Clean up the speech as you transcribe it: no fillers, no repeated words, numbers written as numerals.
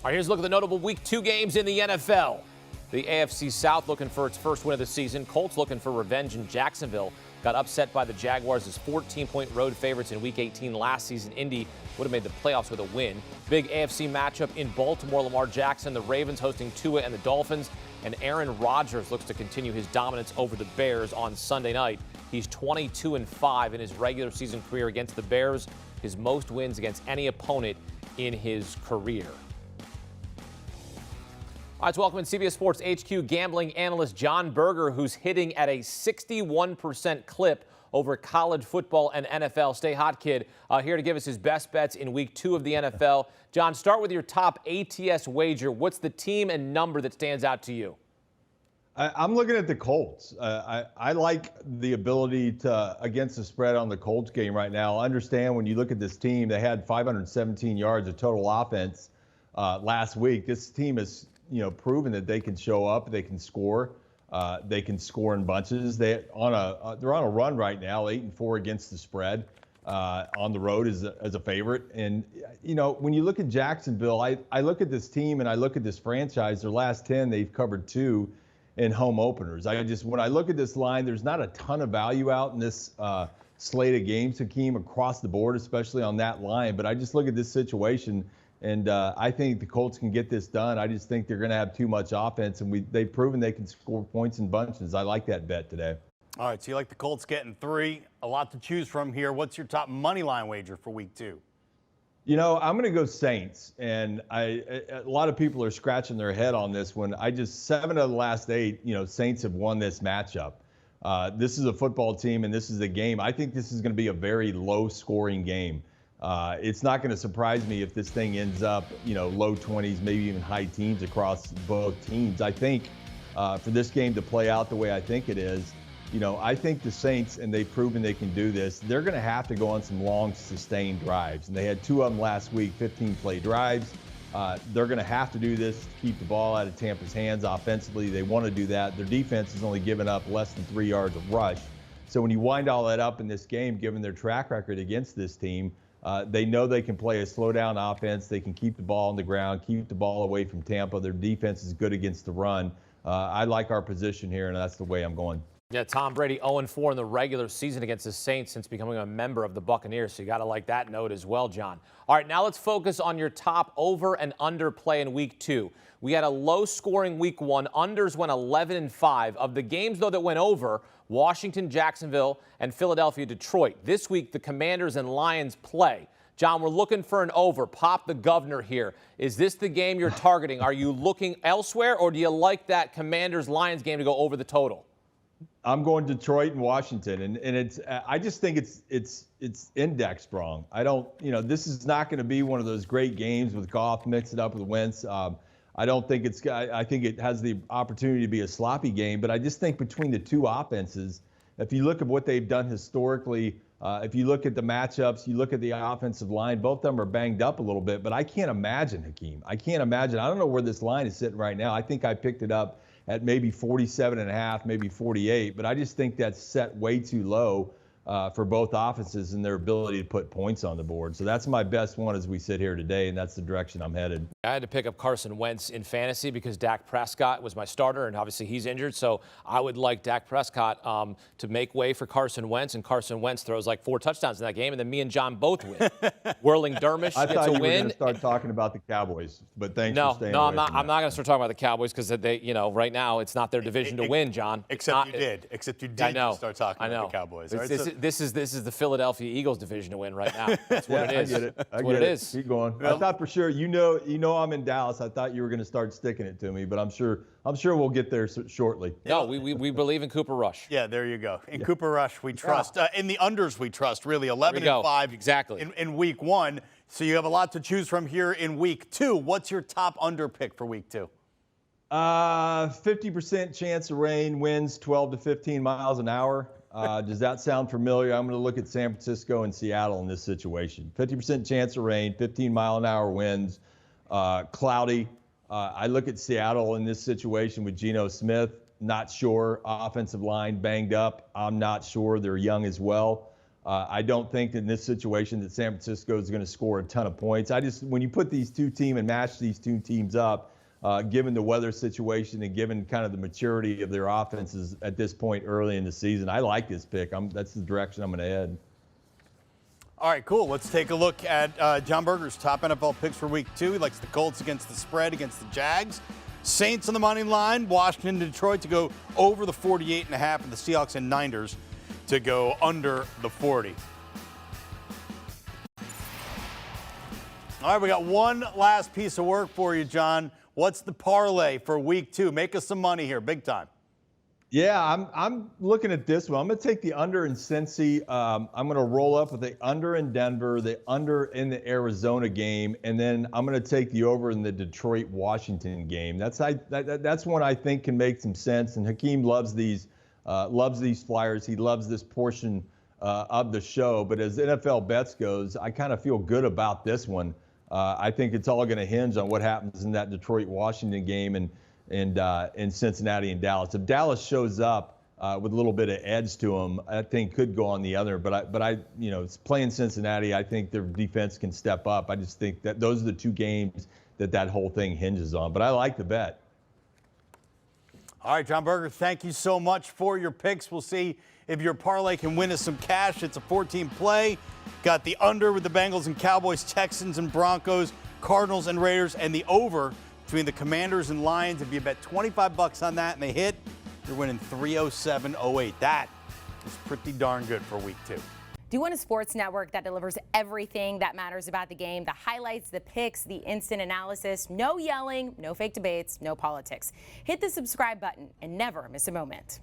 All right, here's a look at the notable Week 2 games in the NFL. The AFC South looking for its first win of the season. Colts looking for revenge in Jacksonville. Got upset by the Jaguars as 14-point road favorites in Week 18 last season. Indy would have made the playoffs with a win. Big AFC matchup in Baltimore. Lamar Jackson, the Ravens hosting Tua and the Dolphins. And Aaron Rodgers looks to continue his dominance over the Bears on Sunday night. He's 22-5 in his regular season career against the Bears, his most wins against any opponent in his career. All right, let's welcome in CBS Sports HQ gambling analyst Jon Berger, who's hitting at a 61% clip over college football and NFL. Stay hot, kid. Here to give us his best bets in Week 2 of the NFL. John, start with your top ATS wager. What's the team and number that stands out to you? I'm looking at the Colts. I like the ability to against the spread on the Colts game right now. I understand when you look at this team, they had 517 yards of total offense last week. This team is proven that they can show up, they can score in bunches. They're on a run right now, 8-4 against the spread on the road as a favorite. And when you look at Jacksonville, I look at this team and I look at this franchise. Their last 10, they've covered 2 in home openers. When I look at this line, there's not a ton of value out in this slate of games, Hakeem, across the board, especially on that line. But I just look at this situation. And I think the Colts can get this done. I just think they're going to have too much offense, and they've proven they can score points in bunches. I like that bet today. All right, so you like the Colts getting 3. A lot to choose from here. What's your top money line wager for Week 2? I'm going to go Saints, and a lot of people are scratching their head on this one. 7 of the last 8, Saints have won this matchup. This is a football team, and this is a game. I think this is going to be a very low-scoring game. It's not going to surprise me if this thing ends up, low 20s, maybe even high teens across both teams. I think for this game to play out the way I think it is, I think the Saints, and they've proven they can do this, they're going to have to go on some long, sustained drives. And they had 2 of them last week, 15-play drives. They're going to have to do this to keep the ball out of Tampa's hands offensively. They want to do that. Their defense has only given up less than 3 yards of rush. So when you wind all that up in this game, given their track record against this team, they know they can play a slow-down offense. They can keep the ball on the ground, keep the ball away from Tampa. Their defense is good against the run. I like our position here, and that's the way I'm going. Yeah, Tom Brady 0-4 in the regular season against the Saints since becoming a member of the Buccaneers. So you got to like that note as well, John. All right, now let's focus on your top over and under play in Week 2. We had a low-scoring Week 1. Unders went 11-5. Of the games, though, that went over, Washington, Jacksonville, and Philadelphia, Detroit. This week, the Commanders and Lions play. John, we're looking for an over. Pop the governor here. Is this the game you're targeting? Are you looking elsewhere, or do you like that Commanders-Lions game to go over the total? I'm going Detroit and Washington, and it's. I just think it's indexed wrong. I don't. This is not going to be one of those great games with Goff mixed up with Wentz. I don't think it's. I think it has the opportunity to be a sloppy game, but I just think between the two offenses, if you look at what they've done historically, if you look at the matchups, you look at the offensive line, both of them are banged up a little bit. But I can't imagine, Hakeem. I can't imagine. I don't know where this line is sitting right now. I think I picked it up at maybe 47.5, maybe 48, but I just think that's set way too low for both offenses and their ability to put points on the board. So that's my best one as we sit here today, and that's the direction I'm headed. I had to pick up Carson Wentz in fantasy because Dak Prescott was my starter, and obviously he's injured. So I would like Dak Prescott to make way for Carson Wentz, and Carson Wentz throws like 4 touchdowns in that game, and then me and John both win. Whirling Dermish I gets thought a you were win. going to start talking about the Cowboys, but thanks for staying No, away I'm not. from I'm not going to start talking about the Cowboys because they, right now it's not their division to win, John. Except you did I know. Start talking about the Cowboys. Right, this is the Philadelphia Eagles division to win right now. That's what it is. I get it. That's what it is. Keep going. Well, I thought for sure, I'm in Dallas. I thought you were going to start sticking it to me, but I'm sure we'll get there shortly. No, we believe in Cooper Rush. Yeah, there you go. In Cooper Rush, we trust. In the unders, we trust. Really, 11-5 exactly in Week 1. So you have a lot to choose from here in Week 2. What's your top under pick for Week 2? 50% chance of rain, winds 12 to 15 miles an hour. Does that sound familiar? I'm going to look at San Francisco and Seattle in this situation. 50% chance of rain, 15-mile-an-hour winds, cloudy. I look at Seattle in this situation with Geno Smith. Not sure. Offensive line banged up. I'm not sure. They're young as well. I don't think in this situation that San Francisco is going to score a ton of points. When you put these two teams and match these two teams up, given the weather situation and given kind of the maturity of their offenses at this point early in the season, I like this pick. That's the direction I'm going to head. All right, cool. Let's take a look at Jon Berger's top NFL picks for week 2. He likes the Colts against the spread against the Jags. Saints on the money line. Washington, Detroit to go over the 48.5, and the Seahawks and Niners to go under the 40. All right, we got one last piece of work for you, John. What's the parlay for week 2? Make us some money here, big time. Yeah, I'm looking at this one. I'm going to take the under in Cincy. I'm going to roll up with the under in Denver, the under in the Arizona game, and then I'm going to take the over in the Detroit-Washington game. That's one I think can make some sense. And Hakeem loves these flyers. He loves this portion of the show. But as NFL bets goes, I kind of feel good about this one. I think it's all going to hinge on what happens in that Detroit-Washington game and in Cincinnati and Dallas. If Dallas shows up with a little bit of edge to them, I think could go on the other. But I it's playing Cincinnati. I think their defense can step up. I just think that those are the two games that whole thing hinges on. But I like the bet. All right, Jon Berger, thank you so much for your picks. We'll see if your parlay can win us some cash. It's a 14 play. Got the under with the Bengals and Cowboys, Texans and Broncos, Cardinals and Raiders, and the over between the Commanders and Lions. If you bet $25 on that and they hit, you're winning $307.08. That is pretty darn good for week 2. Do you want a sports network that delivers everything that matters about the game? The highlights, the picks, the instant analysis, no yelling, no fake debates, no politics. Hit the subscribe button and never miss a moment.